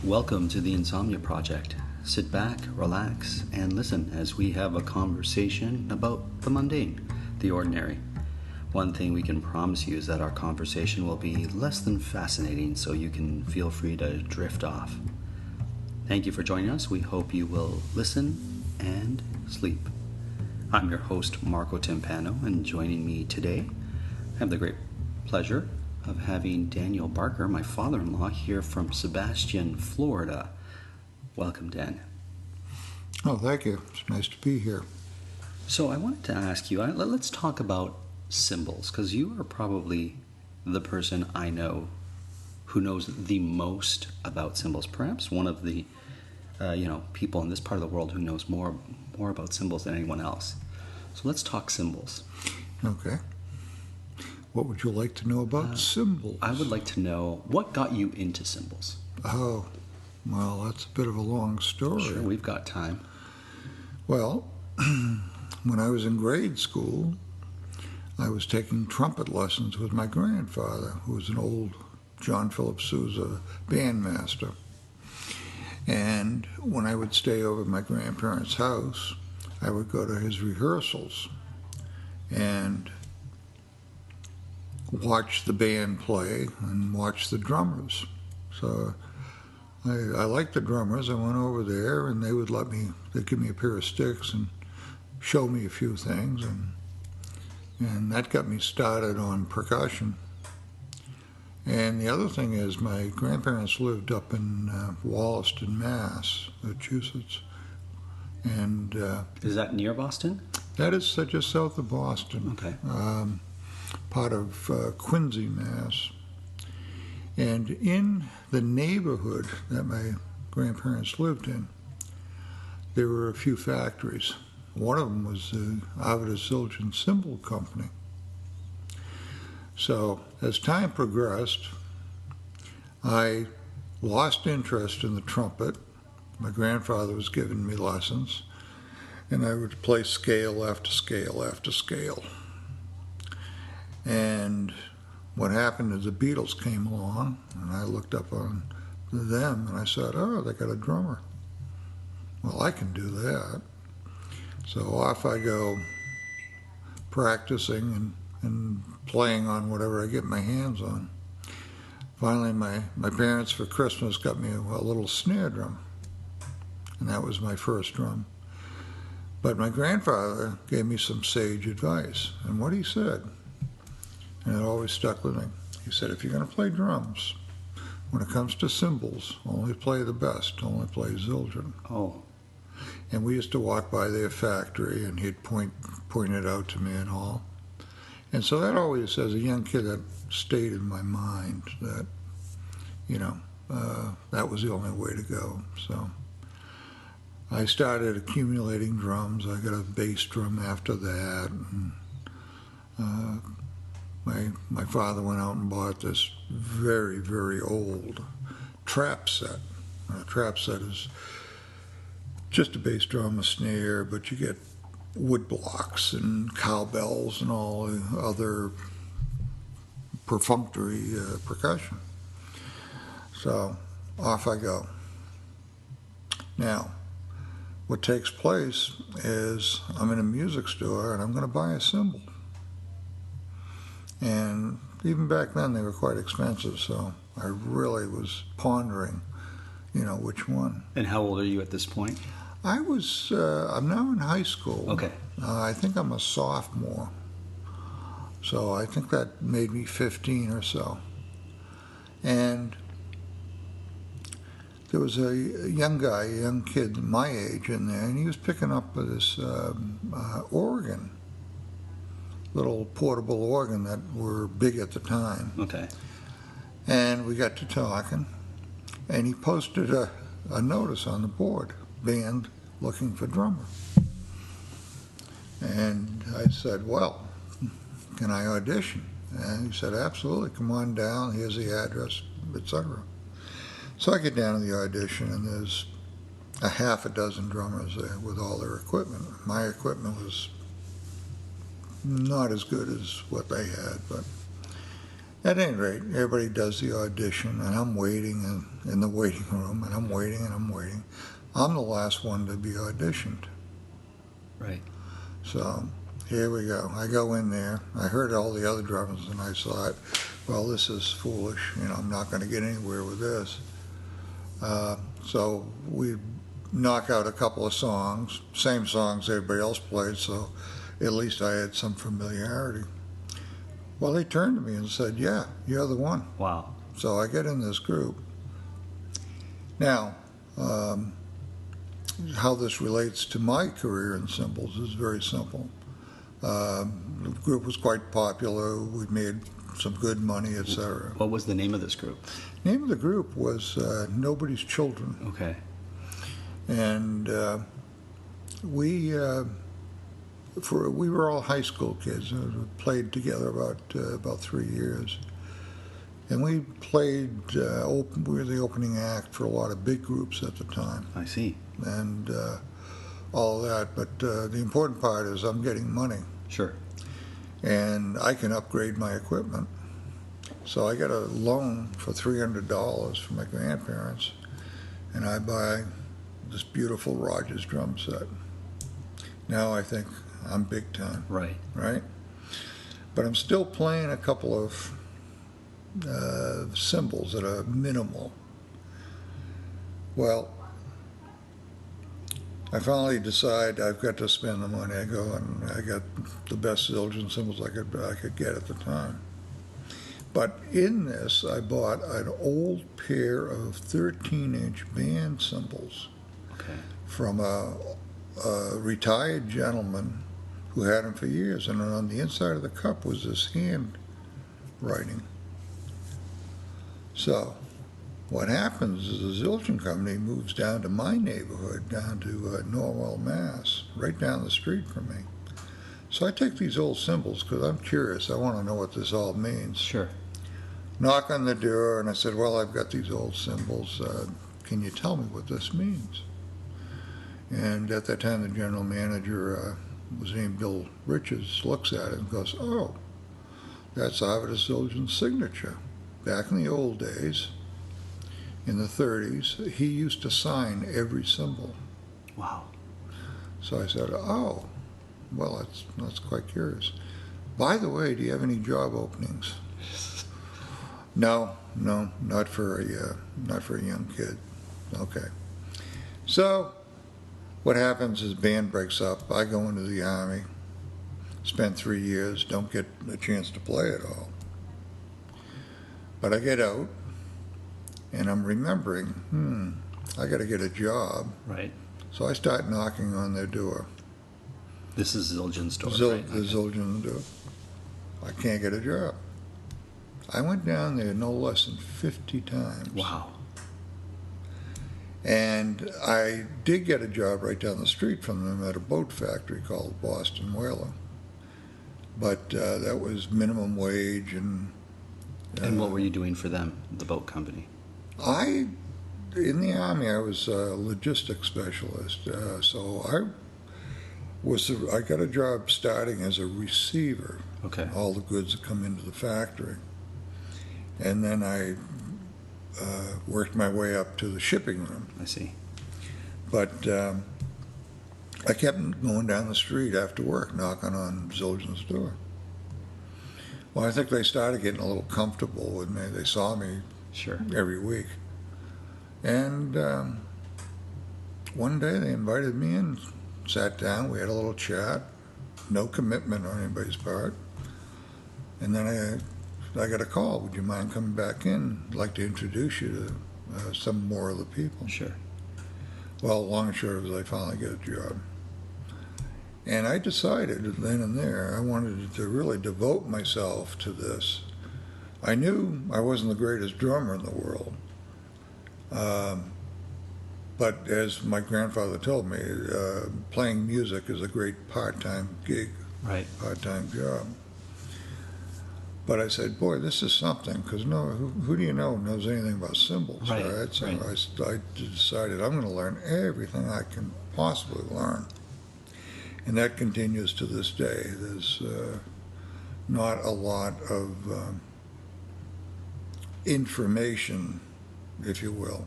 Welcome to the Insomnia Project. Sit back, relax, and listen as we have a conversation about the mundane, the ordinary. One thing we can promise you is that our conversation will be less than fascinating, so you can feel free to drift off. Thank you for joining us. We hope you will listen and sleep. I'm your host, Marco Timpano, and joining me today, I have the great pleasure of having Daniel Barker, my father-in-law, here from Sebastian, Florida. Welcome, Dan. Oh, thank you. It's nice to be here. So I wanted to ask you, let's talk about cymbals, because you are probably the person I know who knows the most about cymbals. Perhaps one of the people in this part of the world who knows more about cymbals than anyone else. So let's talk cymbals. Okay. What would you like to know about cymbals? I would like to know what got you into cymbals. Oh, well, that's a bit of a long story. Sure, we've got time. Well, when I was in grade school, I was taking trumpet lessons with my grandfather, who was an old John Philip Sousa bandmaster. And when I would stay over at my grandparents' house, I would go to his rehearsals and watch the band play and watch the drummers. So I liked the drummers. I went over there and they'd give me a pair of sticks and show me a few things, and that got me started on percussion. And the other thing is, my grandparents lived up in Wollaston, Massachusetts. And is that near Boston? That is just south of Boston. Okay. Part of Quincy, Mass. And in the neighborhood that my grandparents lived in, there were a few factories. One of them was the Siljan Cymbal Company. So as time progressed, I lost interest in the trumpet. My grandfather was giving me lessons, and I would play scale after scale after scale. And what happened is the Beatles came along, and I looked up on them, and I said, oh, they got a drummer. Well, I can do that. So off I go, practicing and playing on whatever I get my hands on. Finally, my parents for Christmas got me a little snare drum, and that was my first drum. But my grandfather gave me some sage advice, and what he said, and it always stuck with me. He said, if you're going to play drums, when it comes to cymbals, only play the best, only play Zildjian. Oh. And we used to walk by their factory, and he'd point it out to me and all. And so that always, as a young kid, that stayed in my mind that, that was the only way to go. So I started accumulating drums. I got a bass drum after that. And, my father went out and bought this very, very old trap set. A trap set is just a bass drum, a snare, but you get wood blocks and cowbells and all the other perfunctory percussion. So off I go. Now, what takes place is I'm in a music store and I'm going to buy a cymbal. And even back then they were quite expensive, so I really was pondering, which one. And how old are you at this point? I'm now in high school. Okay. I think I'm a sophomore. So I think that made me 15 or so. And there was a young kid my age in there, and he was picking up this organ, little portable organ that were big at the time. Okay. And we got to talking, and he posted a notice on the board, band looking for drummer. And I said, well, can I audition? And he said, absolutely, come on down, here's the address, etc. So I get down to the audition, and there's a half a dozen drummers there with all their equipment. My equipment was not as good as what they had, but At any rate, everybody does the audition, and I'm waiting in the waiting room, and I'm waiting and I'm waiting. I'm the last one to be auditioned. Right. So here we go. I go in there. I heard all the other drummers, and I thought, well, this is foolish. I'm not going to get anywhere with this. So we knock out a couple of songs, same songs everybody else played, so at least I had some familiarity. Well, they turned to me and said, yeah, you're the one. Wow. So I get in this group. Now, how this relates to my career in cymbals is very simple. The group was quite popular. We made some good money, etc. What was the name of this group? Name of the group was Nobody's Children. Okay. And we were all high school kids. We played together about 3 years, and we played. We were the opening act for a lot of big groups at the time. I see. And all of that. But the important part is I'm getting money. Sure. And I can upgrade my equipment. So I got a loan for $300 from my grandparents, and I buy this beautiful Rogers drum set. Now I think I'm big time. Right. Right? But I'm still playing a couple of cymbals that are minimal. Well, I finally decide I've got to spend the money. I go and I got the best Zildjian cymbals I could get at the time. But in this, I bought an old pair of 13-inch band cymbals from a retired gentleman who had them for years. And on the inside of the cup was this handwriting. So what happens is the Zildjian company moves down to my neighborhood, down to Norwell, Mass, right down the street from me. So I take these old cymbals because I'm curious. I want to know what this all means. Sure. Knock on the door, and I said, well, I've got these old cymbals. Can you tell me what this means? And at that time, the general manager was named Bill Richards, looks at it and goes, oh, that's Arvidas Zildjian's signature. Back in the old days, in the 30s, he used to sign every cymbal. Wow. So I said, oh, well, that's quite curious. By the way, do you have any job openings? No, not for a young kid. Okay. So what happens is band breaks up. I go into the Army, spend 3 years, don't get a chance to play at all. But I get out, and I'm remembering, I got to get a job. Right. So I start knocking on their door. This is Zildjian's door, right? The Zildjian door. I can't get a job. I went down there no less than 50 times. Wow. And I did get a job right down the street from them at a boat factory called Boston Whaler. But that was minimum wage. And what were you doing for them, the boat company? In the Army, I was a logistics specialist. So I got a job starting as a receiver. Okay. All the goods that come into the factory. And then I worked my way up to the shipping room. I see. But I kept going down the street after work, knocking on Zildjian's door. Well, I think they started getting a little comfortable with me. They saw me every week. And one day they invited me in, sat down, we had a little chat, no commitment on anybody's part. And then I got a call, would you mind coming back in? I'd like to introduce you to some more of the people. Sure. Well, long and short of it, I finally get a job. And I decided then and there I wanted to really devote myself to this. I knew I wasn't the greatest drummer in the world. But as my grandfather told me, playing music is a great part-time gig, right? Part-time job. But I said, boy, this is something, because who do you know knows anything about cymbals, right? So I decided I'm going to learn everything I can possibly learn. And that continues to this day. There's not a lot of information, if you will.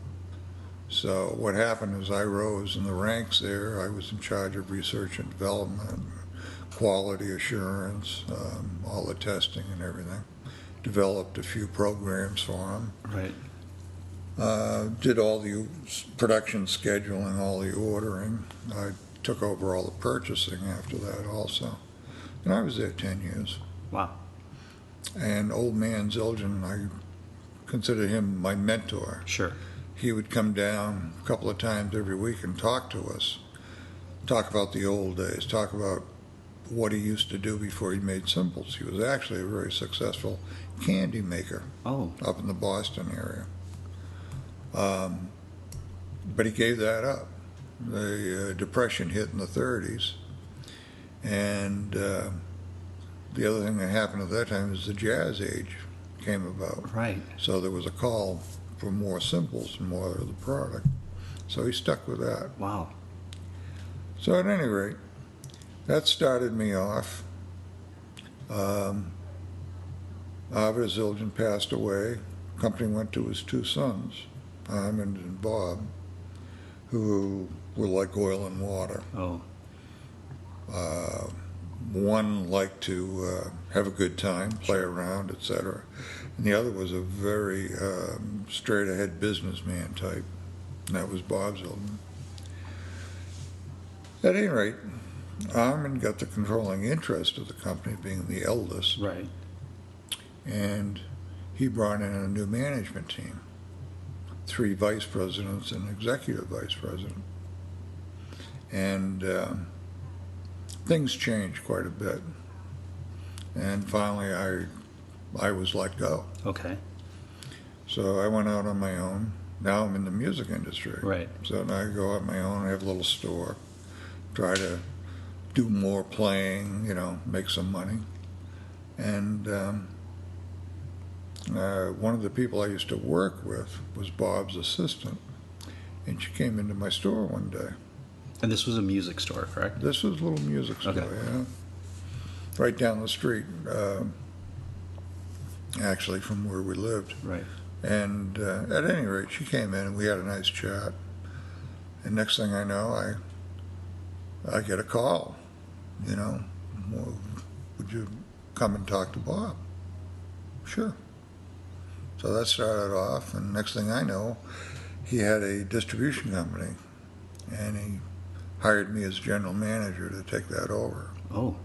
So what happened is I rose in the ranks there. I was in charge of research and development, quality assurance, all the testing and everything. Developed a few programs for them. Right. Did all the production scheduling, all the ordering. I took over all the purchasing after that also. And I was there 10 years. Wow. And old man Zildjian, I consider him my mentor. Sure. He would come down a couple of times every week and talk to us, talk about the old days, talk about what he used to do before he made cymbals. He was actually a very successful candy maker up in the Boston area. But he gave that up. The Depression hit in the 30s, and the other thing that happened at that time is the jazz age came about. Right. So there was a call for more cymbals and more of the product. So he stuck with that. Wow. So at any rate, that started me off. After Zildjian passed away, the company went to his two sons, Armand and Bob, who were like oil and water. Oh. One liked to have a good time, play around, etc. And the other was a very straight-ahead businessman type, and that was Bob Zildjian. At any rate, Armand got the controlling interest of the company, being the eldest. Right. And he brought in a new management team, 3 vice presidents and executive vice president. And things changed quite a bit. And finally, I was let go. Okay. So I went out on my own. Now I'm in the music industry. Right. So now I go out on my own, I have a little store, try to do more playing, make some money. And one of the people I used to work with was Bob's assistant. And she came into my store one day. And this was a music store, correct? This was a little music store, okay. Yeah. Right down the street, actually, from where we lived. Right. And at any rate, she came in and we had a nice chat. And next thing I know, I get a call, well, would you come and talk to Bob? Sure. So that started off, and next thing I know, he had a distribution company, and he hired me as general manager to take that over. Oh.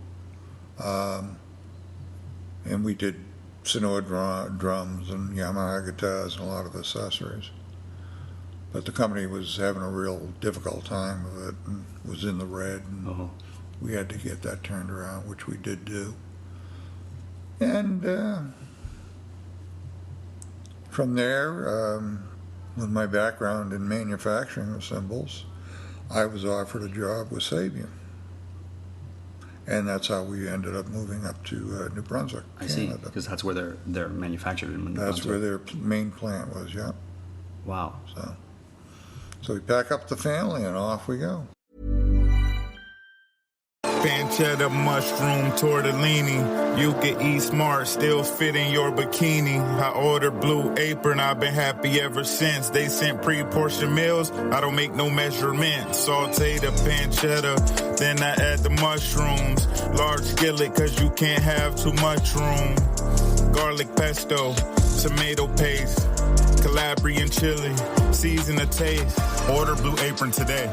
And we did Sonora drums and Yamaha guitars and a lot of accessories. But the company was having a real difficult time with it and was in the red, and we had to get that turned around, which we did do. And from there, with my background in manufacturing of cymbals, I was offered a job with Sabian. And that's how we ended up moving up to New Brunswick, I Canada. see, because that's where they're manufactured in New Brunswick. That's where their main plant was, yeah. Wow. So we pack up the family and off we go. Pancetta, mushroom, tortellini. You can eat smart, still fit in your bikini. I ordered Blue Apron, I've been happy ever since. They sent pre-portioned meals, I don't make no measurements. Saute the pancetta, then I add the mushrooms. Large skillet, cause you can't have too much room. Garlic pesto, tomato paste, Calabrian chili, season the taste. Order Blue Apron today.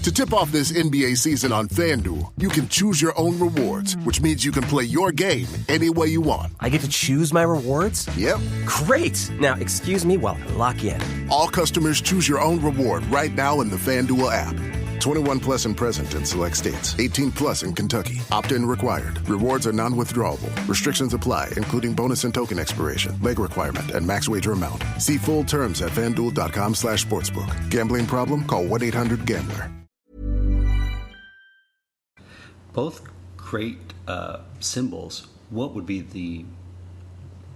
To tip off this NBA season on FanDuel, you can choose your own rewards, which means you can play your game any way you want. I get to choose my rewards? Yep. Great! Now, excuse me while I lock in. All customers choose your own reward right now in the FanDuel app. 21 plus and present in select states. 18 plus in Kentucky. Opt-in required. Rewards are non-withdrawable. Restrictions apply, including bonus and token expiration, leg requirement, and max wager amount. See full terms at FanDuel.com/sportsbook. Gambling problem? Call 1-800-GAMBLER. Both great cymbals. What would be the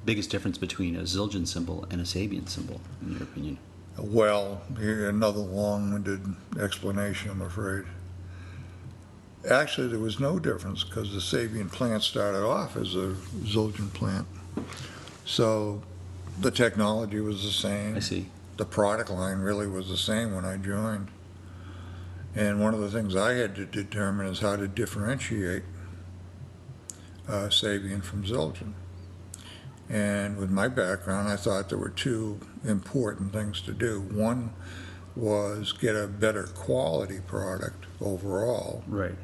biggest difference between a Zildjian cymbal and a Sabian cymbal, in your opinion? Well, here another long-winded explanation, I'm afraid. Actually, there was no difference because the Sabian plant started off as a Zildjian plant. So the technology was the same. I see. The product line really was the same when I joined. And one of the things I had to determine is how to differentiate Sabian from Zildjian. And with my background, I thought there were two important things to do. One was get a better quality product overall. Right.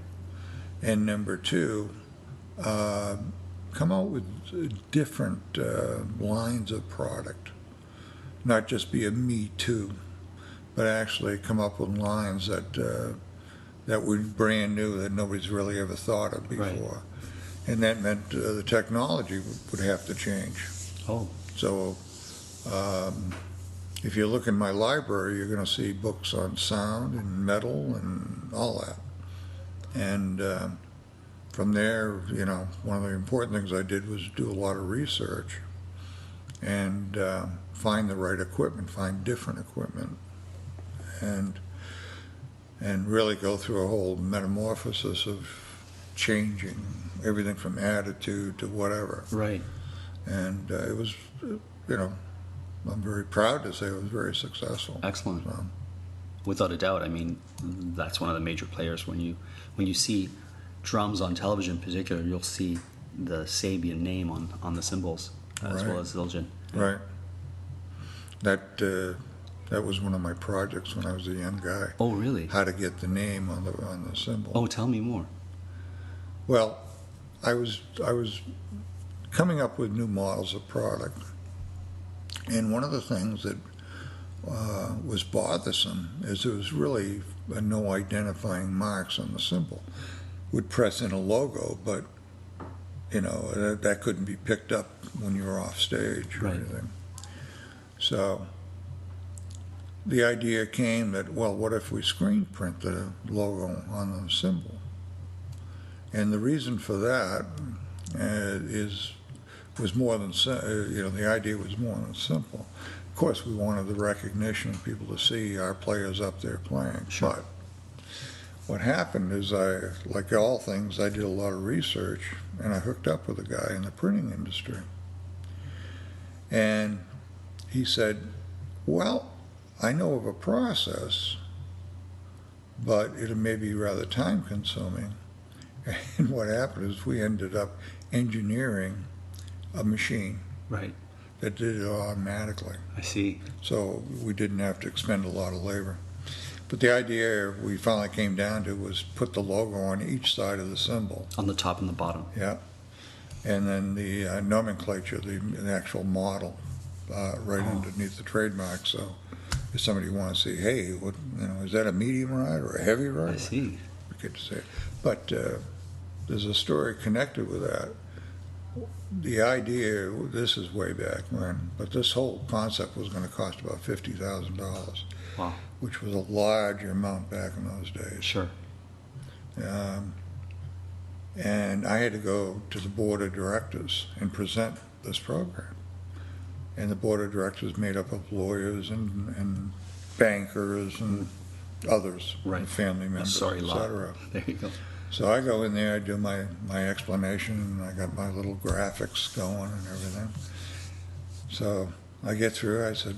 And number two, come out with different lines of product. Not just be a me too, but actually come up with lines that were brand new that nobody's really ever thought of before. Right. And that meant the technology would have to change. Oh. So if you look in my library, you're going to see books on sound and metal and all that. And from there, you know, one of the important things I did was do a lot of research and find the right equipment, find different equipment, and really go through a whole metamorphosis of changing everything from attitude to whatever. Right. And it was, you know, I'm very proud to say it was very successful. Excellent. So, Without a doubt. I mean, that's one of the major players. When you see drums on television in particular, you'll see the Sabian name on the cymbals as Right. well as Zildjian. right. That was one of my projects when I was a young guy. Oh, really? How to get the name on the cymbal. Oh, tell me more. Well, I was coming up with new models of product, and one of the things that was bothersome is there was really no identifying marks on the cymbal. Would press in a logo, but you know that couldn't be picked up when you were off stage or Right. anything. So the idea came that, well, what if we screen print the logo on the cymbal? And the reason for that was more than, the idea was more than simple. Of course, we wanted the recognition of people to see our players up there playing. Sure. But what happened is like all things, I did a lot of research, and I hooked up with a guy in the printing industry. And he said, well, I know of a process, but it may be rather time-consuming. And what happened is we ended up engineering a machine Right. that did it automatically. I see. So we didn't have to expend a lot of labor. But the idea we finally came down to was put the logo on each side of the cymbal. On the top and the bottom. Yeah. And then the nomenclature, the actual model, right underneath the trademark. So if somebody wants to say, hey, what, is that a medium ride or a heavy ride? I see. We get to say it. But there's a story connected with that. The idea, this is way back when, but this whole concept was going to cost about $50,000, Wow. which was a large amount back in those days. Sure. And I had to go to the board of directors and present this program. And the board of directors made up of lawyers and bankers and others, Right. family members, Sorry, et lot. cetera. There you go. So I go in there, I do my explanation, and I got my little graphics going and everything. So I get through, I said,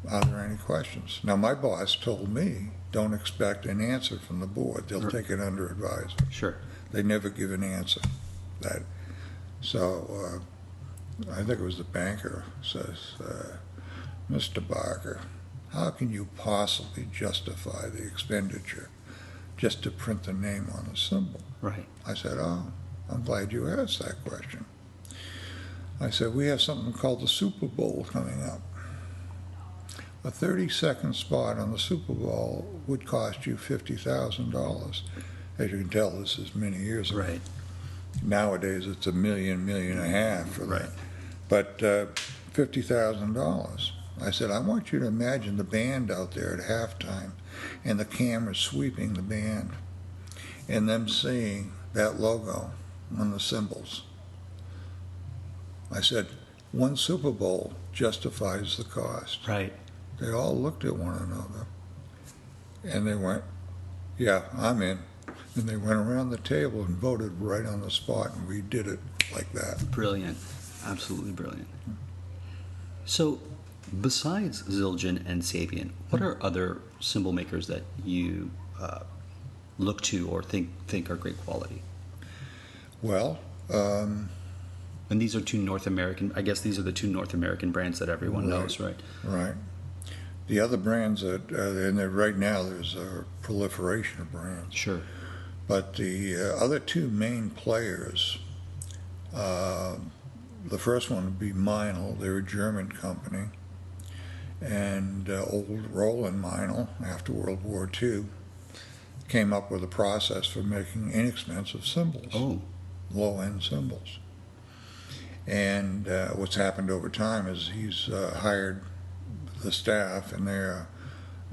are there any questions? Now my boss told me, don't expect an answer from the board. They'll take it under advisement. Sure. They never give an answer. So I think it was the banker says, Mr. Barker, how can you possibly justify the expenditure just to print the name on the cymbal? Right. I said, oh, I'm glad you asked that question. I said, we have something called the Super Bowl coming up. A 30-second spot on the Super Bowl would cost you $50,000. As you can tell, this is many years ago. Right. Nowadays, it's $1 million, $1.5 million for that. Right. But $50,000. I said, I want you to imagine the band out there at halftime and the camera sweeping the band and them seeing that logo on the cymbals. I said, one Super Bowl justifies the cost. Right. They all looked at one another and they went, yeah, I'm in. And they went around the table and voted right on the spot, and we did it like that. Brilliant. Absolutely brilliant. So, besides Zildjian and Sapien, what are other cymbal makers that you look to or think are great quality? Well, And these are two North American, I guess these are the two North American brands that everyone knows, right? right. The other brands that, and right now there's a proliferation of brands. Sure. But the other two main players, the first one would be Meinl. They're a German company. And old Roland Meinl, after World War II, came up with a process for making inexpensive cymbals, low-end cymbals. And what's happened over time is he's hired the staff, and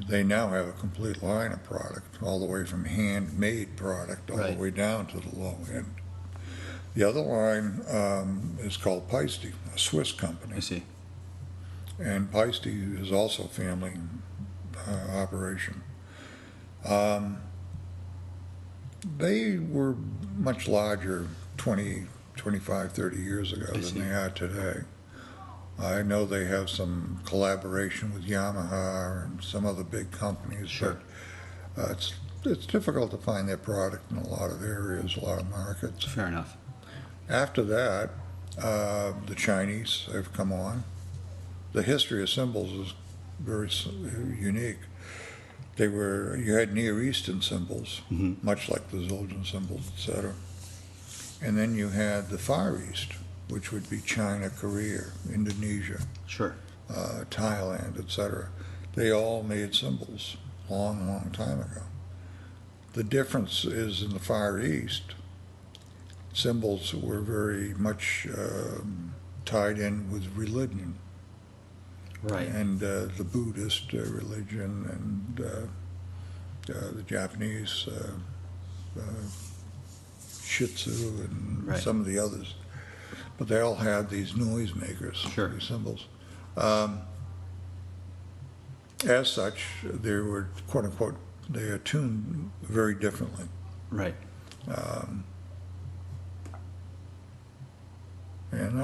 they now have a complete line of product, all the way from handmade product all the way down to the low end. The other line is called Peisty, a Swiss company. I see. And Peisty is also a family operation. They were much larger 20, 25, 30 years ago than they are today. I know they have some collaboration with Yamaha and some other big companies, but it's difficult to find their product in a lot of areas, a lot of markets. Fair enough. After that, the Chinese have come on. The history of cymbals is very unique. You had Near Eastern cymbals, much like the Zildjian cymbals, etc. And then you had the Far East, which would be China, Korea, Indonesia, Thailand, etc. They all made cymbals long, long time ago. The difference is in the Far East, cymbals were very much tied in with religion. Right. And the Buddhist religion and the Japanese Shitsu and some of the others. But they all had these noisemakers, these cymbals. As such, they were, quote unquote, they are tuned very differently. Right. And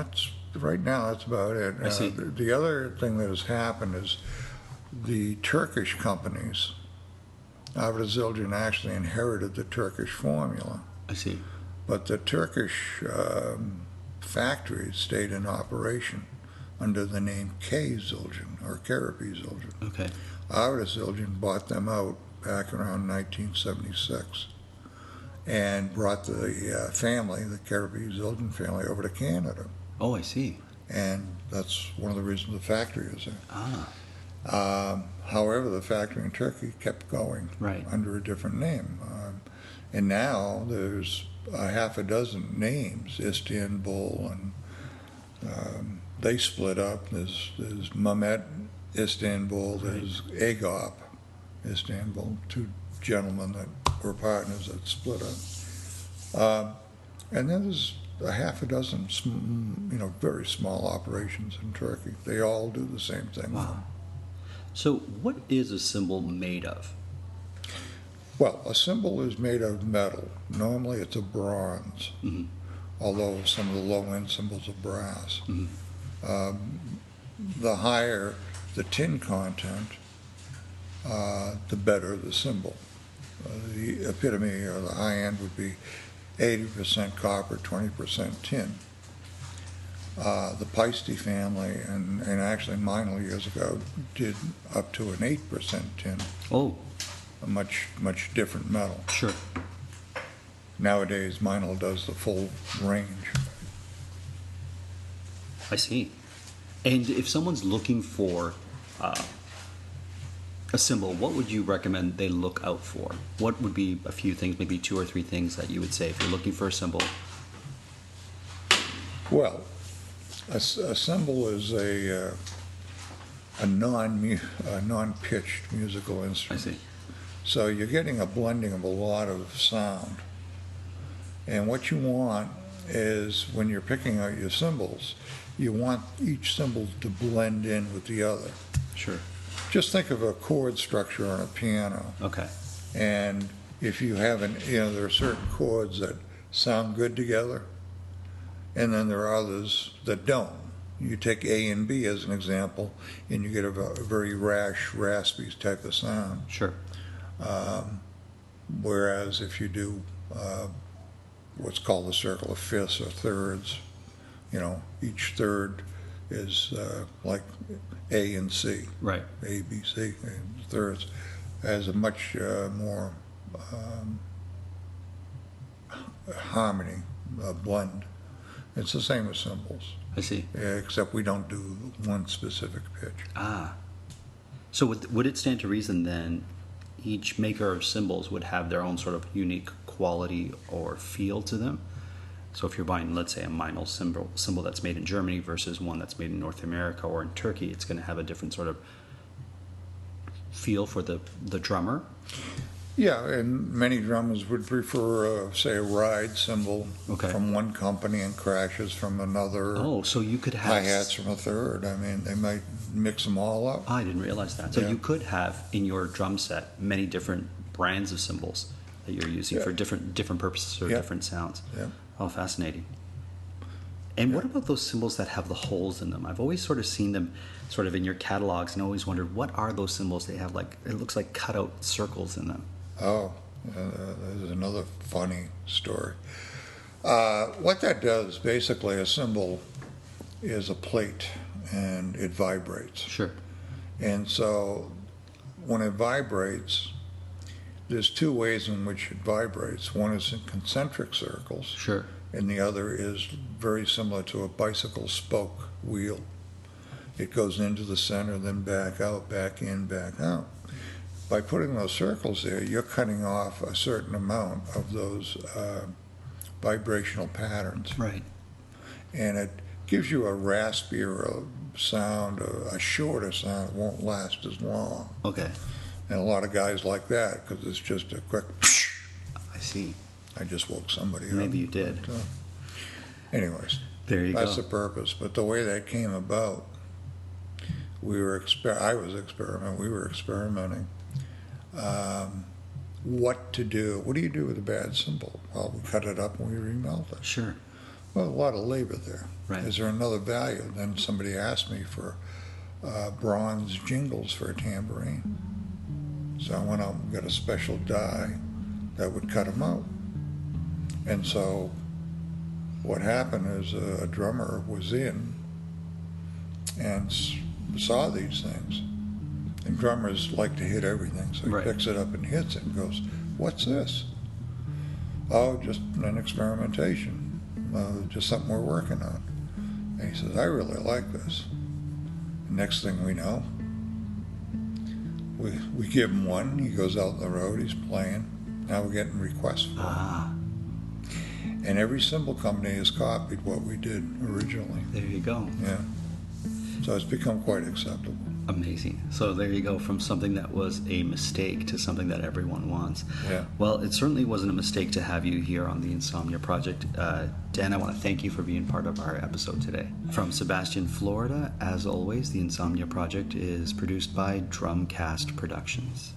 right now, that's about it. I see. The other thing that has happened is the Turkish companies, Avra Zildjian actually inherited the Turkish formula. I see. But the Turkish factories stayed in operation under the name K Zildjian or Karapi Zildjian. Okay. Avra Zildjian bought them out back around 1976 and brought the family, the Karapi Zildjian family, over to Canada. Oh, I see. And that's one of the reasons the factory is there. However, the factory in Turkey kept going under a different name. And now there's a half a dozen names, Istanbul, and they split up. There's Mehmet Istanbul, there's Agop Istanbul, two gentlemen that were partners that split up. And then there's a half a dozen, very small operations in Turkey. They all do the same thing. Wow. So what is a cymbal made of? Well, a cymbal is made of metal. Normally it's a bronze, although some of the low-end cymbals are brass. The higher the tin content, the better the cymbal. The epitome or the high end would be 80% copper, 20% tin. The Peisty family, and actually Meinl years ago, did up to an 8% tin. Oh. A much different metal. Sure. Nowadays, Meinl does the full range. I see. And if someone's looking for a cymbal, what would you recommend they look out for? What would be a few things, maybe 2 or 3 things that you would say if you're looking for a cymbal? Well, a cymbal is a non-pitched musical instrument. I see. So you're getting a blending of a lot of sound. And what you want is, when you're picking out your cymbals, you want each cymbal to blend in with the other. Sure. Just think of a chord structure on a piano. Okay. And if you haven't, there are certain chords that sound good together, and then there are others that don't. You take A and B as an example, and you get a very raspy type of sound. Sure. Whereas if you do what's called the circle of fifths or thirds, each third is like A and C. Right. A, B, C, and thirds, has a much more harmony, blend. It's the same as cymbals. I see. Except we don't do one specific pitch. Ah. So would it stand to reason then each maker of cymbals would have their own sort of unique quality or feel to them? So if you're buying, let's say, a vinyl cymbal that's made in Germany versus one that's made in North America or in Turkey, it's going to have a different sort of feel for the drummer? Yeah, and many drummers would prefer, say, a ride cymbal from one company and crashes from another. Oh, so you could have hi-hats from a third. I mean, they might mix them all up. I didn't realize that. So you could have in your drum set many different brands of cymbals that you're using for different purposes or different sounds. Yeah. Oh, fascinating. And what about those cymbals that have the holes in them? I've always sort of seen them sort of in your catalogs and always wondered, what are those cymbals? They have it looks like cutout circles in them. Oh, there's another funny story. What that does, basically, a cymbal is a plate and it vibrates. Sure. And so when it vibrates, there's two ways in which it vibrates. One is in concentric circles. Sure. And the other is very similar to a bicycle spoke wheel. It goes into the center, then back out, back in, back out. By putting those circles there, you're cutting off a certain amount of those vibrational patterns. Right. And it gives you a raspier sound, a shorter sound. It won't last as long. Okay. And a lot of guys like that because it's just a quick. I see. I just woke somebody up. Maybe you did. But, anyways, there you go. That's the purpose. But the way that came about, we were experimenting. What to do? What do you do with a bad cymbal? Well, we cut it up and we remelt it. Sure. Well, a lot of labor there. Right. Is there another value? Then somebody asked me for bronze jingles for a tambourine. So I went out and got a special die that would cut them out. And so what happened is a drummer was in and saw these things. And drummers like to hit everything, so he picks it up and hits it and goes, "What's this?" "Oh, just an experimentation, just something we're working on." And he says, "I really like this." And next thing we know, we give him one, he goes out on the road, he's playing. Now we're getting requests for it. And every cymbal company has copied what we did originally. There you go. Yeah. So it's become quite acceptable. Amazing. So there you go, from something that was a mistake to something that everyone wants. Yeah. Well, it certainly wasn't a mistake to have you here on the Insomnia Project. Dan, I want to thank you for being part of our episode today. From Sebastian, Florida, as always, the Insomnia Project is produced by Drumcast Productions.